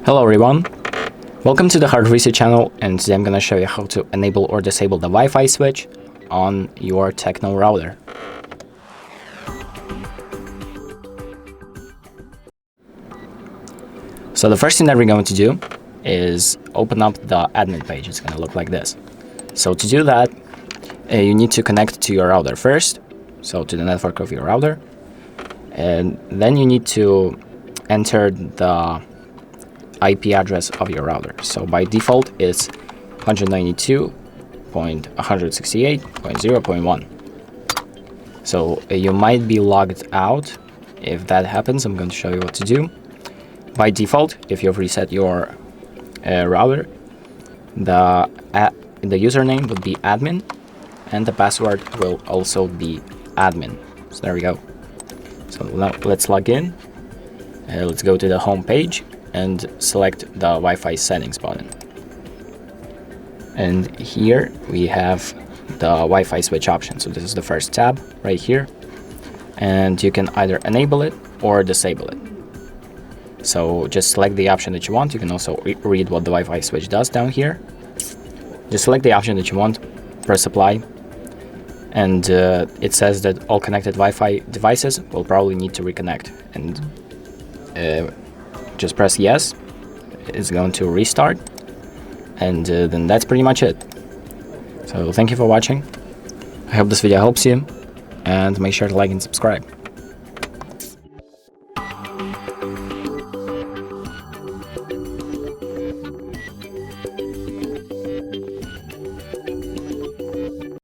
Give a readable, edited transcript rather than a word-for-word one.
Hello everyone, welcome to the Hard Reset channel, and today I'm going to show you how to enable or disable the Wi-Fi switch on your TECNO router. So the first thing that we're going to do is open up the admin page. It's going to look like this. So to do that, you need to connect to your router first, so to the network of your router, and then you need to enter the IP address of your router. So by default it's 192.168.0.1. So you might be logged out. If that happens, I'm going to show you what to do. By default, if you've reset your router, the username would be admin and the password will also be admin. So there we go. So now let's log in. Let's go to the home page and select the Wi-Fi settings button. And here we have the Wi-Fi switch option. So this is the first tab right here. And you can either enable it or disable it. So just select the option that you want. You can also read what the Wi-Fi switch does down here. Just select the option that you want, press apply. And it says that all connected Wi-Fi devices will probably need to reconnect. And just press yes. It's going to restart, and then that's pretty much it. So thank you for watching. I hope this video helps you, and make sure to like and subscribe.